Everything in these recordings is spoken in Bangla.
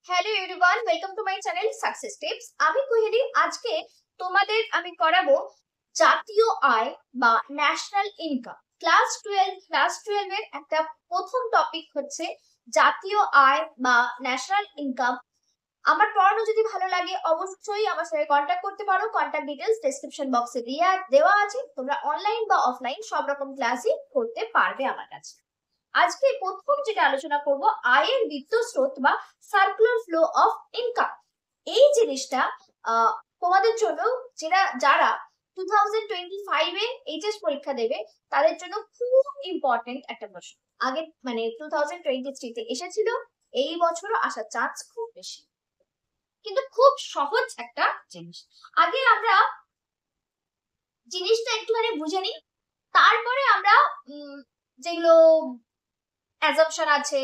Hello everyone, welcome to my channel success tips. আমি কোহেলি। আজকে তোমাদের আমি করাবো জাতীয় আয় বা ন্যাশনাল ইনকাম। ক্লাস 12 এর একটা প্রথম টপিক হচ্ছে জাতীয় আয় বা ন্যাশনাল ইনকাম। আমার পড়ানো যদি ভালো লাগে অবশ্যই আমার সাথে কন্ট্যাক্ট করতে পারো। কন্ট্যাক্ট ডিটেলস ডেসক্রিপশন বক্সে দেওয়া আছে। তোমরা অনলাইন বা অফলাইন সব রকম ক্লাসই করতে পারবে আমার কাছে। আজকে প্রথম যেটা আলোচনা করব, আয়ের বিত্তস্রোত বা সার্কুলার ফ্লো অফ ইনকাম। এই জিনিসটা তোমাদের জন্য যারা 2025 এ এইচএস পরীক্ষা দেবে তাদের জন্য খুব ইম্পর্টেন্ট একটা প্রশ্ন। আগে মানে 2023 তে এসেছিল, এই বছরও আসার চান্স খুব বেশি, কিন্তু খুব সহজ একটা জিনিস। আগে আমরা জিনিসটা একটুখানি বুঝে নিই, তারপরে আমরা যেগুলো অ্যাজাম্পশন আছে,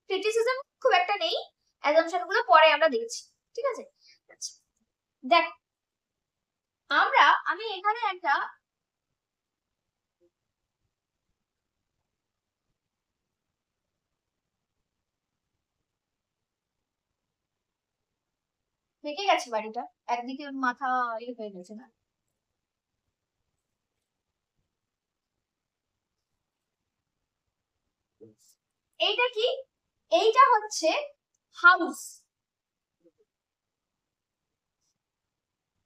ক্রিটিসিজম খুব একটা নেই, অ্যাজাম্পশন গুলো পরে আমরা দেখছি, ঠিক আছে? দেখ, আমি এখানে একটা থেকে গেছে বাড়িটা, একদিকে মাথা ইয়ে হয়ে গেছে না। এইটা কি? এইটা হচ্ছে হাউস,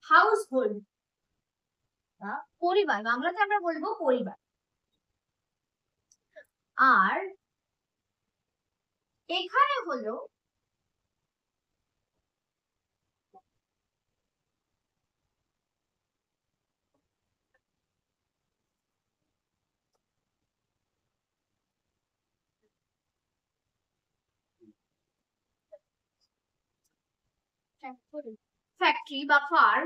হাউস হোল্ড, পরিবার, বাংলাতে আমরা বলবো পরিবার। আর এখানে হলো ফ্যাক্টরি বা ফার্ম,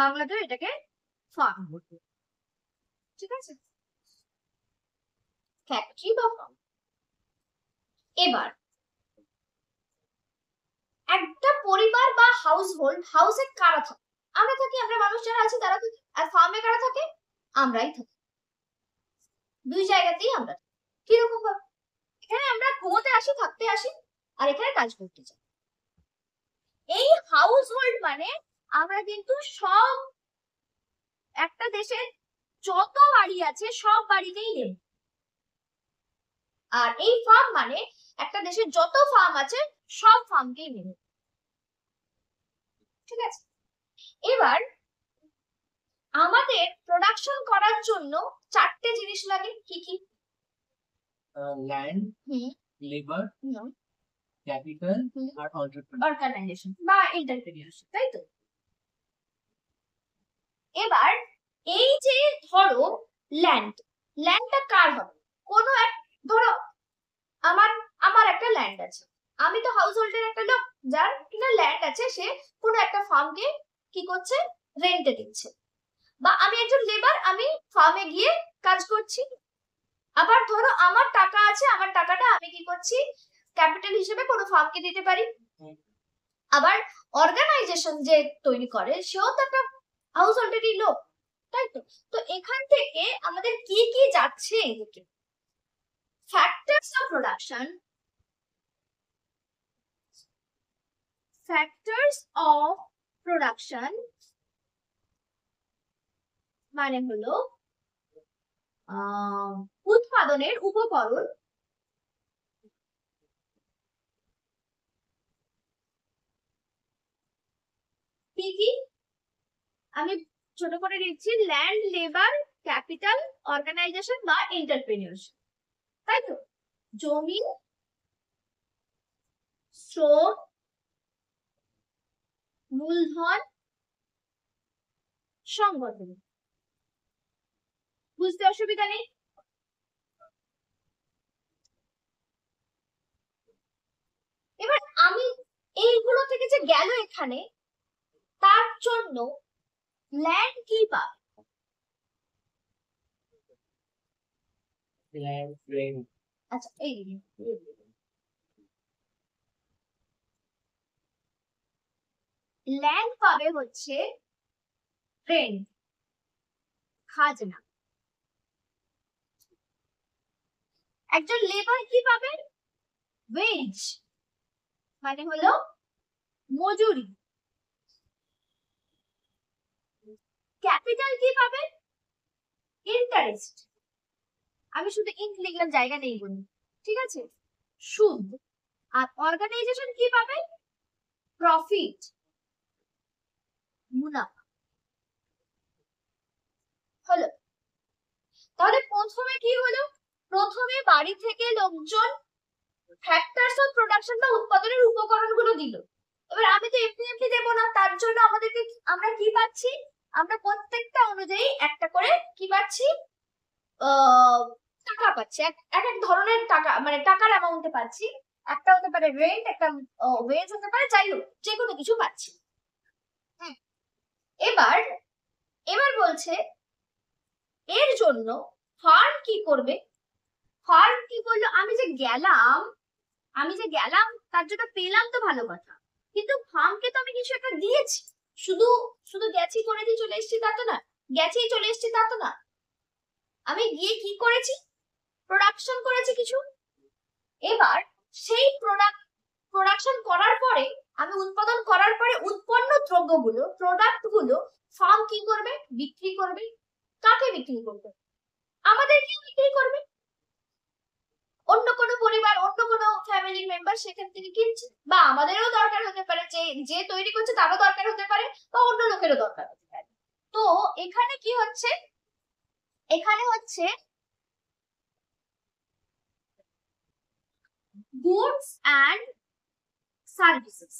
বাংলাতে এটাকে ফার্ম বলবো, ঠিক আছে? ফ্যাক্টরি বা ফার্ম। এবার একটা পরিবার বা হাউস হোল্ড, হাউসে কারা থাকে? আমরা থাকি, আমরা মানুষ যারা আছি তারা থাকি। আর ফার্মে কারা থাকে? আমরাই থাকি। দুই জায়গাতেই আমরা থাকি। কিরকম ভাবে? এখানে আমরা ঘুমোতে আসি, থাকতে আসি, আর এখানে কাজ করতে যাই। এই হাউস হোল্ড মানে আমরা কিন্তু সব, একটা দেশের যত বাড়ি আছে সব বাড়িতেই নেব। আর এই ফার্ম মানে একটা দেশের যত ফার্ম আছে সব ফার্মকেই নেব, ঠিক আছে? এবার আমাদের প্রোডাকশন করার জন্য চারটে জিনিস লাগে। কি কি? ল্যান্ড, লেবার, ক্যাপিটাল আর অর্গানাইজেশন বা এন্টারপ্রেনিউরশিপ, তাই তো? এবার এই যে ধরো ল্যান্ডটা কার হবে? কোনো এক, ধরো আমার আমার একটা ল্যান্ড আছে, আমি তো হাউস হোল্ডের একটা লোক, যার কিনা ল্যান্ড আছে, সে কোনো একটা ফার্মকে কি করছে? রেন্টে দিচ্ছে। বা আমি একজন লেবার, আমি ফার্মে গিয়ে কাজ করছি। আবার ধরো আমার টাকা আছে, আমার টাকাটা আমি কি করছি? ক্যাপিটাল হিসেবে কোনো ফার্মকে দিতে পারি। আবার অর্গানাইজেশন যে তৈরি করে সেও তো একটা হাউস হোল্ডেরই লোক, তাই তো? তো এখান থেকে আমাদের কি কি যাচ্ছে এদিকে? Factors of production, factors of production মানে হলো উৎপাদনের উপকরণ, কি কি? আমি ছোট করে দিচ্ছি: ল্যান্ড, লেবার, ক্যাপিটাল, অর্গানাইজেশন বা এন্টারপ্রেনিউরশিপ, তাই তো? জমি, শ্রম, মূলধন, সংগঠন। বুঝতে অসুবিধা নেই? এবার আমি এইগুলো থেকে যে গেল এখানে, তার জন্য ল্যান্ড কি পাবে? আচ্ছা, এই ল্যান্ড পাবে হচ্ছে রেন্ট, খাজনা। একজন লেবার কি পাবে? ওয়েজ মানে হলো মজুরি। ক্যাপিটাল কি পাবে? ইন্টারেস্ট। আমি শুধু ইন্ট লিখলাম, জায়গা নেই বলি, ঠিক আছে? সুদ। আর অর্গানাইজেশন কি পাবে? প্রফিট, মুনাফা। হলো। তাহলে প্রথমে কি হলো? প্রথমে বাড়ি থেকে লোকজন ফ্যাক্টরস অফ প্রোডাকশন বা উৎপাদনের উপকরণগুলো দিল। এবার আমি তো এমনি এমনি দেবো না, তার জন্য আমাদেরকে আমরা কি পাচ্ছি? আমরা প্রত্যেকটা অনুযায়ী একটা করে কি পাচ্ছি? টাকা পাচ্ছি, এক এক ধরনের টাকা, মানে টাকার অ্যামাউন্টে পাচ্ছি। একটা হতে পারে রেন্ট, একটা ওয়েজ হতে পারে, যাই হোক যে কোনো কিছু পাচ্ছি। এবার এবার বলছে এর জন্য ফার্ম কি করবে? ফার্ম কি করলো? আমি যে গেলাম তার জন্য পেলাম তো ভালো কথা, কিন্তু ফার্মকে তো আমি কিছু একটা দিয়েছি। শুধু শুধু গেছি করেছি চলে এসেছি তা তো না, গেছেই চলে এসেছি তা তো না। আমি গিয়ে কি করেছি? প্রোডাকশন করেছি কিছু। এবার সেই প্রোডাকশন করার পরে, আমি উৎপাদন করার পরে উৎপন্ন দ্রব্যগুলো, প্রোডাক্ট গুলো ফার্ম কি করবে? বিক্রি করবে। কাকে বিক্রি করবে? আমাদের কি বিক্রি করবে? অন্য কোনো পরিবার, অন্য কোনো ফ্যামিলি মেম্বার সেখান থেকে কিনছে, বা আমাদেরও দরকার হতে পারে, যে যে তৈরি করছে তারও দরকার হতে পারে, বা অন্য লোকেরও দরকার হতে পারে। তো এখানে কি হচ্ছে? এখানে হচ্ছে গুডস অ্যান্ড সার্ভিসেস।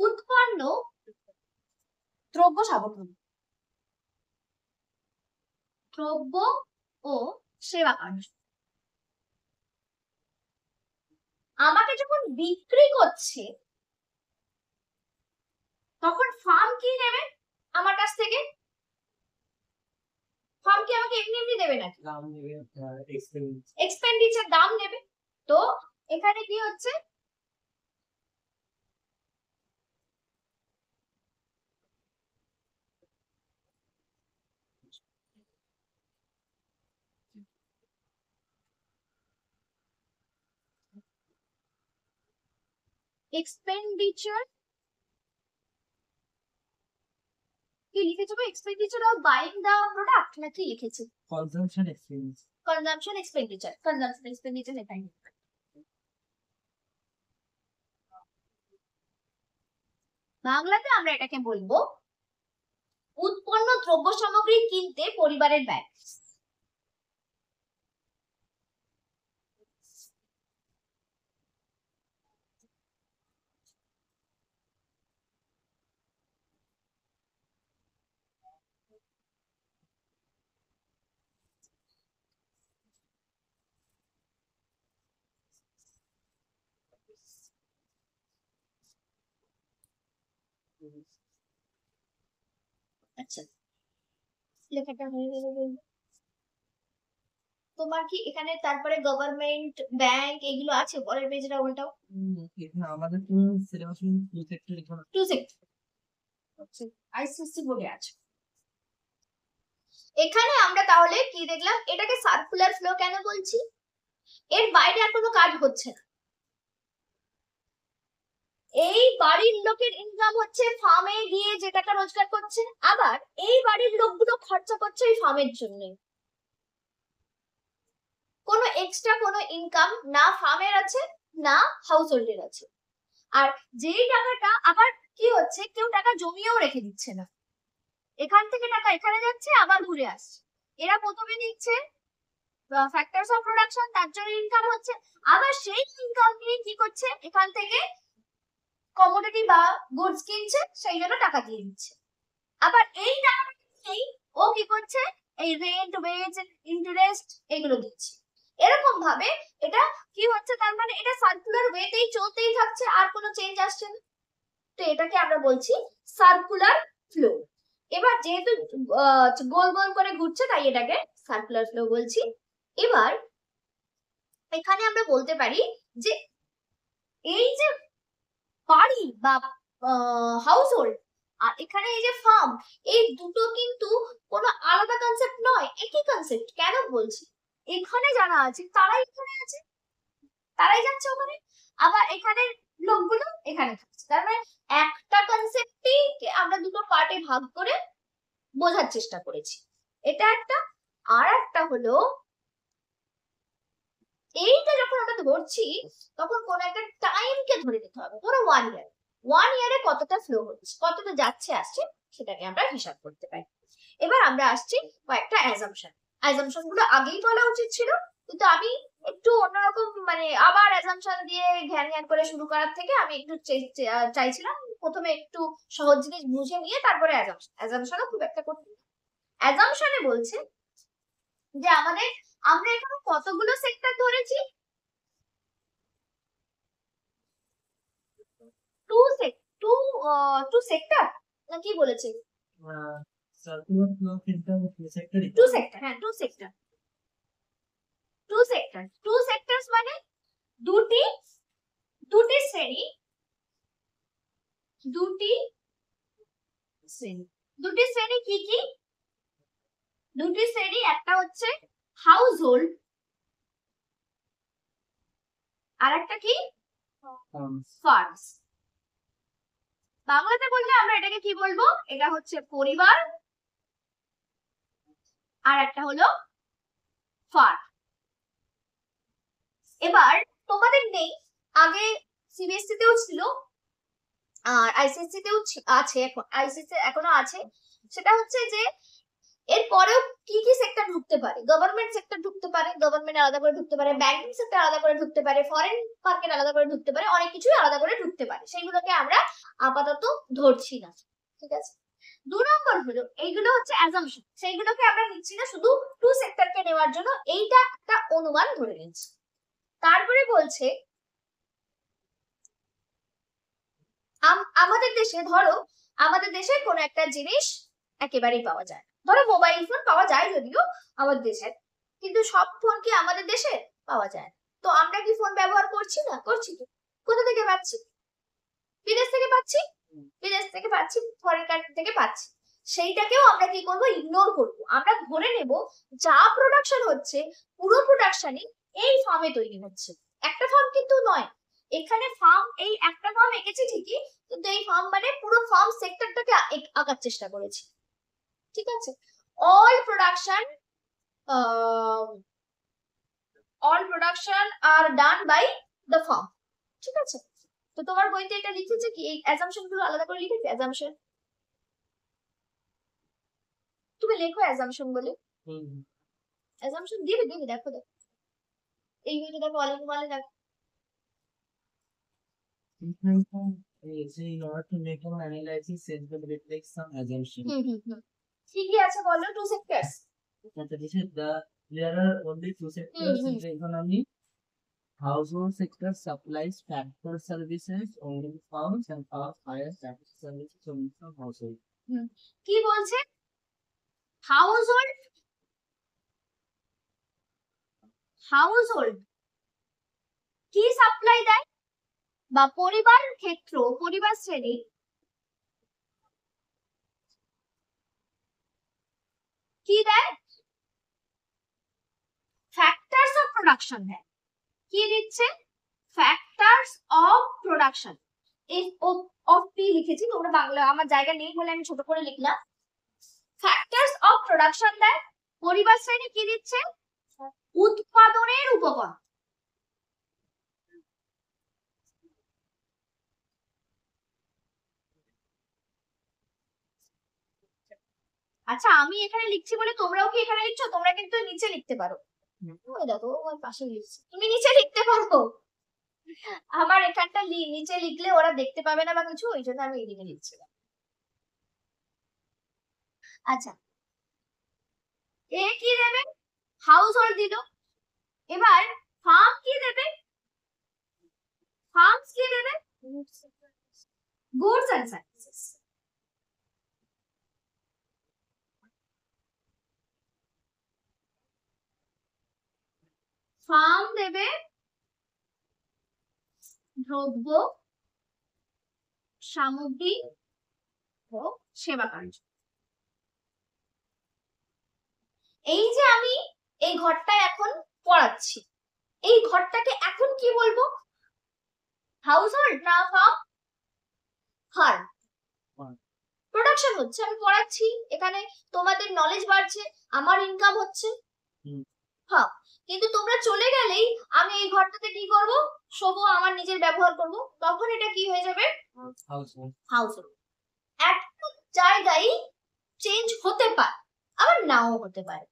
উৎপন্ন দ্রব্য সামগ্রী, দ্রব্য ও সেবা কার্য আমাকে যখন বিক্রি করছে, তখন ফার্ম কি নেবে আমার কাছ থেকে? ফার্ম কি আমাকে এমনি এমনি দেবে নাকি? দাম নেবে, এক্সপেন্ডিচার, দাম নেবে। তো এখানে কি হচ্ছে? এক্সপেন্ডিচার কি লিখেছো? Expenditure of buying the product না কি লিখেছে? Consumption expense. Consumption expenditure, consumption expenditure এটাই। বাংলাতে আমরা এটাকে বলবো উৎপন্ন দ্রব্য সামগ্রী কিনতে পরিবারের ব্যয়। আচ্ছা, লেখাটা হয়ে গেল। তোমার কি এখানে তারপরে গভর্নমেন্ট, ব্যাংক এগুলো আছে? পরের পেজটা উল্টাও। এখানে আমাদের তো সিলেবাস টু সেক্টর লেখা টু সেক্টর আচ্ছা, আইসিএসসি বোর্ডে আছে। এখানে আমরা তাহলে কি দেখলাম? এটাকে সার্কুলার ফ্লো কেন বলছি? এর বাইরে আর কোনো কাজ হচ্ছে না। এই বাড়ির লোকের ইনকাম হচ্ছে ফার্মে গিয়ে যে টাকা রোজগার করছে, আবার এই বাড়ির লোকগুলো খরচা করছে এই ফার্মের জন্য। কোনো এক্সট্রা কোনো ইনকাম না ফার্মের আছে, না হাউস হোল্ডের আছে। আর যেই টাকাটা আবার কি হচ্ছে, কেউ টাকা জমিয়েও রেখে দিচ্ছে না, এখান থেকে টাকা এখানে যাচ্ছে আবার ঘুরে আসছে। এরা প্রথমে নিচ্ছে ফ্যাক্টরস অফ প্রোডাকশন, তার জন্য ইনকাম হচ্ছে, আবার সেই ইনকাম নিয়ে কি করছে, এখান থেকে কমোডিটি বা গুডস কিনছে, সেই জন্য টাকা দিয়ে দিচ্ছে। আবার এই টাকাটা নিয়েই ও কি করছে, এই রেন্ট, ওয়েজ, ইন্টারেস্ট এগুলো দিচ্ছে। এরকম ভাবে এটা কি হচ্ছে, তার মানে এটা সার্কুলার ওয়েতেই চলতেই থাকছে, আর কোনো চেঞ্জ আসছে না। তো এটাকে আমরা বলছি সার্কুলার ফ্লো। এবার যেহেতু গোল গোল করে ঘুরছে, তাই এটাকে সার্কুলার ফ্লো বলছি। এবার এখানে আমরা বলতে পারি যে এই যে বাড়ি বা হাউস হোল্ড, আর এখানে এই যে ফার্ম, এই দুটো কিন্তু কোনো আলাদা কনসেপ্ট কেন বলছি, এখানে যারা আছে তারাই এখানে আছে, তারাই যাচ্ছে ওখানে, আবার এখানের লোকগুলো এখানে থাকছে। তার মানে একটা কনসেপ্টই আমরা দুটো পার্টে ভাগ করে বোঝার চেষ্টা করেছি, এটা একটা। আর একটা হলো এইটা যখন আমরা ধরছি তখন কোন একটা টাইমকে ধরে নিতে হবে। ধরো 1 ইয়ার, 1 ইয়ারে কতটা ফ্লো হচ্ছে, কতটা যাচ্ছে আসছে, সেটাকে আমরা হিসাব করতে পারি। এবার আমরা আসছি কয়েকটা অ্যাজাম্পশন। অ্যাজাম্পশন গুলো আগেই বলা উচিত ছিল, কিন্তু আমি একটু অন্যরকম, মানে আবার অ্যাজাম্পশন দিয়ে ঘ্যান ঘ্যান করে শুরু করার থেকে আমি একটু চাইছিলাম প্রথমে একটু সহজ জিনিস বুঝে নিয়ে তারপরে অ্যাজাম্পশন। অ্যাজাম্পশনও খুব একটা কঠিন। অ্যাজাম্পশনে বলছে যে আমরা এখানে কতগুলো সেক্টর ধরেছি, টু টু সেক্টর না কি বলেছে, circular flow filter sector two sector, হ্যাঁ টু সেক্টর। টু সেক্টরস মানে দুটি দুটি শ্রেণী, দুটি দুটি শ্রেণী কি কি, দুটি শ্রেণী, একটা হচ্ছে হাউস হোল্ড, আর একটা কি ফার্মস। বাংলাতে বললে আমরা এটাকে কি বলবো, এটা হচ্ছে পরিবার, আর একটা হলো ফার্ম। এবার তোমাদের নেই, আগে সিবিএসসি তেও ছিল আর আইসিএসসি তেও আছে, এখন আইসিএসসি এখনো আছে। সেটা হচ্ছে যে এর পরেও কি কি সেক্টর ঢুকতে পারে, গভর্নমেন্ট সেক্টর ঢুকতে পারে, গভর্নমেন্ট আলাদা করে ঢুকতে পারে, ব্যাংকিং সেক্টর আলাদা করে ঢুকতে পারে, ফরেন মার্কেট আলাদা করে ঢুকতে পারে, অনেক কিছুই আলাদা করে ঢুকতে পারে, সেইগুলোকে আমরা আপাতত ধরছি না, ঠিক আছে। 2 নম্বর হলো এইগুলো হচ্ছে অ্যাজাম্পশন, সেইগুলোকে আমরা নিচ্ছি না, শুধু টু সেক্টরকে নেওয়ার জন্য এইটা একটা অনুমান ধরে নিচ্ছি। তারপরে বলছে আমাদের দেশে, ধরো আমাদের দেশে কোনো একটা জিনিস একেবারেই পাওয়া যায় না, ধরো মোবাইল ফোন পাওয়া যায় যদিও আমাদের দেশে, কিন্তু সব ফোন কি আমাদের দেশে পাওয়া যায় না। তো আমরা কি ফোন ব্যবহার করছি না, করছি তো। কোথা থেকে পাচ্ছি, বিদেশ থেকে পাচ্ছি, বিদেশ থেকে পাচ্ছি, ফরেন কান্ট্রি থেকে পাচ্ছি। সেইটাকেও আমরা কি করবো, ইগনোর করবো, আমরা ধরে নেব যা প্রোডাকশন হচ্ছে পুরো প্রোডাকশনই এই ফার্মে তৈরি হচ্ছে। একটা ফার্ম কিন্তু নয়, এখানে ফার্ম, এই একটা ফার্ম এঁকেছি ঠিকই, কিন্তু এই ফার্ম মানে পুরো ফার্ম সেক্টরটাকে আঁকার চেষ্টা করেছি, ঠিক আছে। অল প্রোডাকশন অল প্রোডাকশন আর ডান বাই দ্য ফার্ম, ঠিক আছে। তো তোমার বইতে এটা লিখেছে কি, এই অ্যাজাম্পশন গুলো আলাদা করে লিখেছে, অ্যাজাম্পশন তুমি লেখো অ্যাজাম্পশন বলে, অ্যাজাম্পশন দিবে দিবে, দেখো দেখো এই বইটা দেখো, অল ইন ওয়ানে দেখো। in order to make an analysis, it will reflect some assumption. ঠিকই আছে, বলো two sectors. This is there are only two sectors in the economy. Household sector supplies factor services only to farms and farms hires factor services only from household. কি বলছে, হাউস হোল্ড কি সাপ্লাই দেয়, বা পরিবার ক্ষেত্র, পরিবার শ্রেণী কি দেয়, ফ্যাক্টরস অফ প্রোডাকশন দেয়। কি দিচ্ছে, factors of production, of P লিখেছি, তোমরা বাংলা আমার জায়গা নেই বলে আমি ছোট করে লিখলাম। ফ্যাক্টরস অফ প্রোডাকশন দেয়, পরিবার শ্রেণী কি দিচ্ছে, উৎপাদনের উপকরণ। আচ্ছা আমি এখানে লিখছি বলে তোমরাও কি এখানে লিখছো, তোমরা কিন্তু নিচে লিখতে পারো, ওই দেখো ওর পাশে লিখছি, তুমি নিচে লিখতে পারো, আমার এখানটা নিচে লিখলে ওরা দেখতে পাবে না বা কিছু, ওই জন্য আমি এদিকে লিখছিলাম। আচ্ছা এ কি দেবে, হাউস হোল্ড দিল। এবার ফার্ম কি দেবে, ফার্মস কি দেবে, গুডস এন্ড সার্ভিসেস। ফার্ম দেবে দ্রব্য, সামগ্রী ও সেবা কার্য। এই যে আমি এই ঘরটায় এখন পড়াচ্ছি, এই ঘরটাকে এখন কি বলবো? হাউস হোল্ড না ফার্ম? ফার্ম। Farm. প্রোডাকশন হচ্ছে, আমি পড়াচ্ছি, এখানে তোমাদের নলেজ বাড়ছে, আমার ইনকাম হচ্ছে। হুম। হ্যাঁ, কিন্তু তোমরা চলে গেলেই আমি এই ঘরটাতে কি করব? শোবো, আমার নিজের ব্যবহার করব, তখন এটা কি হয়ে যাবে? Household. House hold. একটা জায়গায় চেঞ্জ হতে পারে, আবার নাও হতে পারে।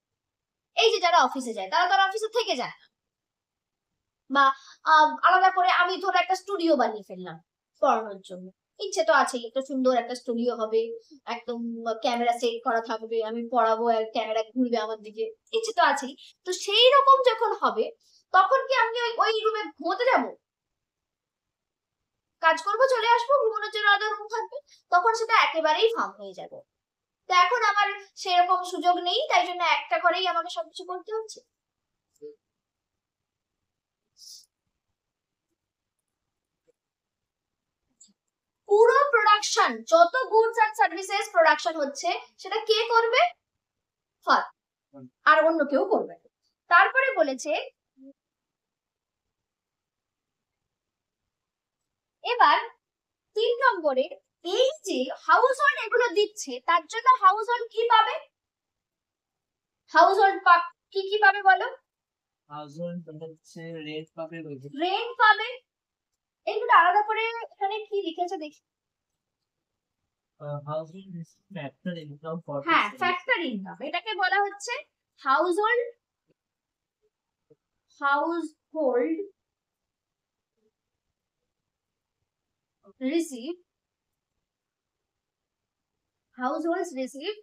এই যে যারা অফিসে যায় তারা তারা অফিসে থেকে যায় না, বা আলাদা করে আমি ধরো একটা স্টুডিও বানিয়ে ফেললাম পড়ানোর জন্য, ইচ্ছে তো আছেই, একটা সুন্দর একটা স্টুডিও হবে, একদম ক্যামেরা সেট করা থাকবে, আমি পড়াবো আর ক্যামেরা ঘুরবে আমার দিকে, ইচ্ছে তো আছেই। তো সেই রকম যখন হবে তখন কি আমি ওই রুমে ঘুমোতে যাবো? কাজ করবো, চলে আসবো, ঘুমানোর জন্য আলাদা রুম থাকবে, তখন সেটা একেবারেই ফাঁক হয়ে যাবে। তো এখন আমার সেরকম সুযোগ নেই, তাই জন্য একটা ঘরেই আমাকে সবকিছু করতে হচ্ছে। পুরো প্রোডাকশন, যত গুডস এন্ড সার্ভিসেস প্রোডাকশন হচ্ছে, সেটা কে করবে? ফার্ম। আর অন্য কেউ করবে না। তারপরে বলেছে এবার 3 নম্বরে, এই যে হাউস হোল্ড এগুলো দিচ্ছে, তার জন্য হাউস হোল্ড কি পাবে? হাউস হোল্ড কি কি পাবে বলো? Household হচ্ছে রেন্ট পাবে, রেন্ট পাবে। এগুলো আলাদা করে এখানে কি লিখেছে দেখি। household is factor income for the হ্যাঁ, service. ফ্যাক্টর ইনকাম, এটাকে বলা হচ্ছে house hold receive households receive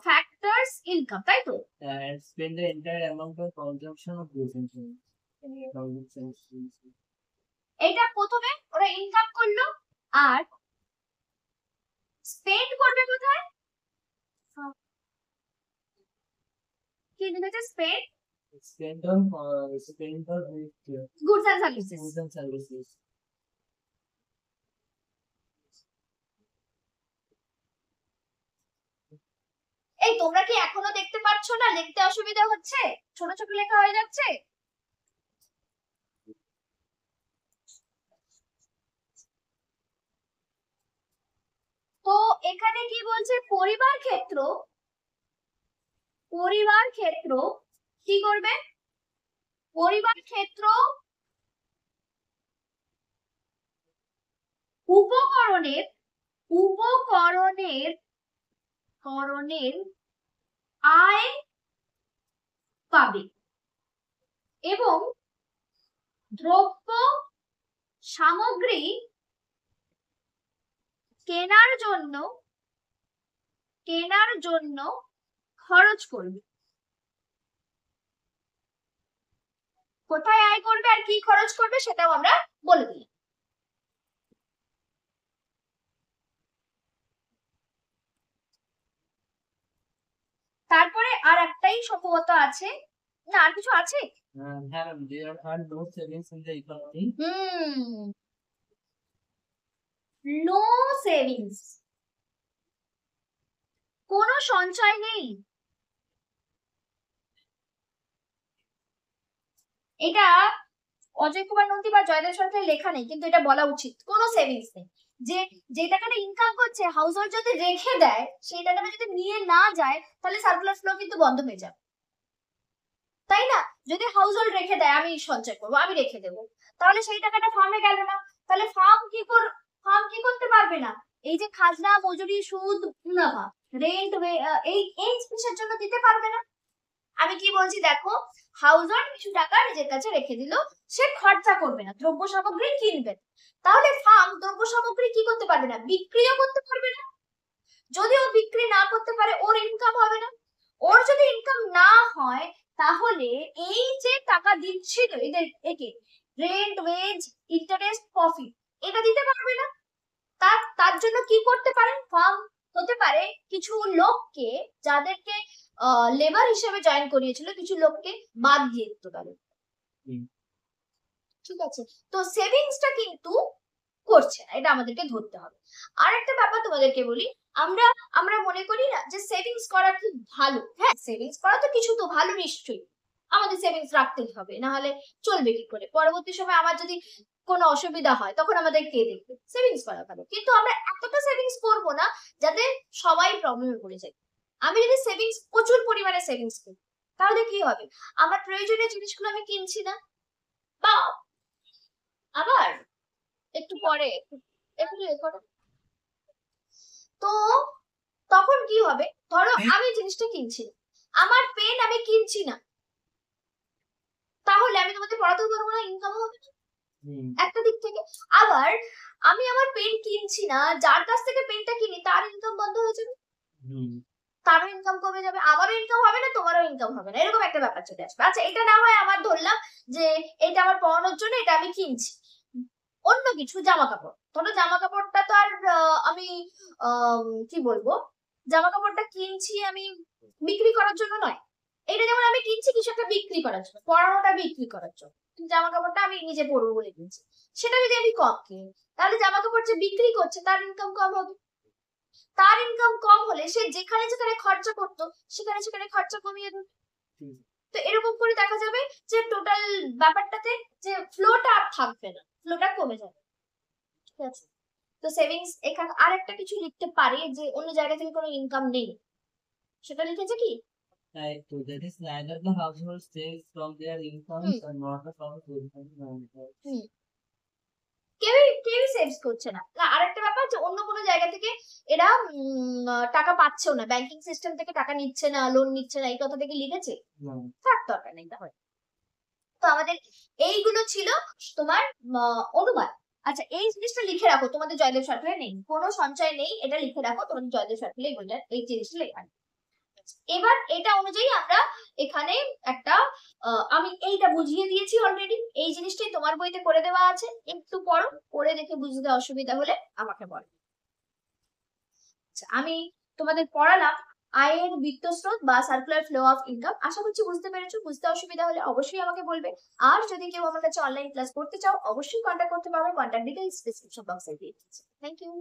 factors income, তাই তো? And spend the entire amount of consumption of goods and services. এটা প্রথমে ওরা ইনকাম করলো, আর স্পেন্ড করবে কোথায়? কি লিখেছে? Spend Spend on goods and services. goods and services. এই তোমরা কি এখনো দেখতে পাচ্ছ না লিখতে অসুবিধা হচ্ছে? ছোট ছোট লেখা হয়ে যাচ্ছে। তো এখানে কি বলছে? পরিবার ক্ষেত্র কি করবে? পরিবার ক্ষেত্র উপকরণের আয় পাবে, এবং দ্রব্য সামগ্রী কেনার জন্য খরচ করবে। কোথায় আয় করবে আর কি খরচ করবে সেটাও আমরা বলে দিই। তারপরে আর একটাই সম্ভবত আছে, না আর কিছু আছে? There are no savings in the economy. No savings, কোনো সঞ্চয় নেই। এটা অজয় কুমার নন্দী বা জয়দেব সরকারের লেখা নেই, কিন্তু এটা বলা উচিত, কোনো সেভিংস নেই। যে টাকাটা ইনকাম করছে হাউস হোল্ড যদি রেখে দেয়, সেই টাকাটা যদি নিয়ে না যায়, তাহলে সার্কুলার ফ্লো কিন্তু বন্ধ হয়ে যাবে, তাই না? যদি হাউস হোল্ড রেখে দেয়, আমি সঞ্চয় করবো, আমি রেখে দেবো, তাহলে সেই টাকাটা ফার্মে গেল না, তাহলে ফার্ম কি করতে পারবে না? এই যে খাজনা, মজুরি, সুদ, মুনাফা, রেন্ট, এই জিনিসের জন্য দিতে পারবে না। আমি কি বলছি দেখো, হাউস হোল্ড কিছু টাকা নিজের কাছে রেখে দিল, সে খরচা করবে না, দ্রব্য সামগ্রী কিনবে, তাহলে ফার্ম দ্রব্য সামগ্রী কি করতে পারবে না? বিক্রিও করতে পারবে না। যদি ও বিক্রি না করতে পারে, ওর ইনকাম হবে না। ওর যদি ইনকাম না হয়, তাহলে এই যে টাকা দিচ্ছিল একে রেন্ট, ওয়েজ, ইন্টারেস্ট, প্রফিট, এটা দিতে পারবে না। তার জন্য কি করতে পারে? ফার্ম হতে পারে কিছু লোককে, যাদেরকে লেবার হিসেবে জয়েন করিয়েছিল, কিছু লোককে বাদ দিয়ে দিতে পারে। ঠিক আছে, তো সেভিংসটা কিন্তু করছে না, এটা আমাদেরকে ধরতে হবে। আর একটা ব্যাপার তোমাদেরকে বলি, আমরা আমরা মনে করি না যে সেভিংস করা খুব ভালো। হ্যাঁ, সেভিংস করা তো কিছু তো ভালো নিশ্চয়ই, আমাদের সেভিংস রাখতেই হবে, না হলে চলবে কি করে? পরবর্তী সময় আমার যদি কোনো অসুবিধা হয় তখন আমাদের কে দেখবে? সেভিংস করা ভালো, কিন্তু আমরা এতটা সেভিংস করব না যাতে সবাই প্রবলেমে পড়ে যায়। আমি যদি সেভিংস, প্রচুর পরিমাণে সেভিংস করি, তাহলে কি হবে? আমার প্রয়োজনীয় জিনিসগুলো আমি কিনছি না, বা আবার একটু পরে একটু এ করো। তো তখন কি হবে? ধরো আমি জিনিসটা কিনছি না, আমার পেন আমি কিনছি না, তাহলে আমি তোমাদের পড়াতেও পারবো না, ইনকাম হবে না একটা দিক থেকে। আবার আমি আমার পেন কিনছি না, যার কাছ থেকে পেনটা কিনি তার ইনকাম বন্ধ হয়ে যাবে, তারও ইনকাম কমে যাবে, আমারও ইনকাম হবে না, তোমারও ইনকাম হবে না, এরকম একটা ব্যাপার চলে আসবে। আচ্ছা, এটা না হয় আমার ধরলাম যে এটা আমার পড়ানোর জন্য এটা আমি কিনছি। অন্য কিছু, জামা কাপড়, ধরো জামা কাপড়টা তো আর আমি কি বলবো, জামা কাপড়টা কিনছি আমি বিক্রি করার জন্য নয়, এটা যেমন আমি কিনছি কিছু একটা বিক্রি করার জন্য, পড়ানোটা বিক্রি করার জন্য, কিন্তু জামা কাপড়টা আমি নিজে পরবো বলে কিনছি। সেটা যদি আমি কম কিনি, তাহলে জামা কাপড় যে বিক্রি করছে তার ইনকাম কম হবে, তার ইনকাম কম হলে সে যেখানে যেখানে খরচা করতো সেখানে সেখানে খরচা কমিয়ে দেবে। তো এরকম করে দেখা যাবে যে টোটাল ব্যাপারটাতে যে ফ্লোটা আর থাকবে না, ফ্লোটা কমে যাবে। ঠিক আছে, তো সেভিংস এখানে আরেকটা কিছু লিখতে পারি যে অন্য জায়গা থেকে কোনো ইনকাম নেই, সেটা লিখেছে কি? So that is neither the household saves from their incomes or not the from the income. কেউই সেভস করছে না। আরেকটা ব্যাপার যে অন্য কোনো জায়গা থেকে এরা টাকা পাচ্ছেও না, ব্যাংকিং সিস্টেম থেকে টাকা নিচ্ছে না, লোন নিচ্ছে না, এই কথা থেকে লিখেছে? থাক, দরকার নেই তাহলে। তো আমাদের এইগুলো ছিল তোমার অনুমান। আচ্ছা, এই জিনিসটা লিখে রাখো, তোমাদের জয়দেব সার্কেলে নেই, কোনো সঞ্চয় নেই, এটা লিখে রাখো তোমাদের জয়দেব সার্কেলে, এই জিনিসটা লেখা। এবার এটা অনুযায়ী আমরা এখানে একটা আমি এইটা বুঝিয়ে দিয়েছি অলরেডি, এই জিনিসটাই তোমার বইতে করে দেওয়া আছে, একটু পড়ো, পড়ে দেখে বুঝতে অসুবিধা হলে আমাকে বলো। আচ্ছা, আমি তোমাদের পড়ালাম আয়ের বিত্তস্রোত বা সার্কুলার ফ্লো অফ ইনকাম। আশা করছি বুঝতে পেরেছো। বুঝতে অসুবিধা হলে অবশ্যই আমাকে বলবে। আর যদি কেউ আমার কাছে অনলাইন ক্লাস করতে চাও অবশ্যই কন্ট্যাক্ট করতে পারো, কন্ট্যাক্ট ডিটেইলস ডেসক্রিপশন বক্সে দিয়ে দিচ্ছি। Thank you.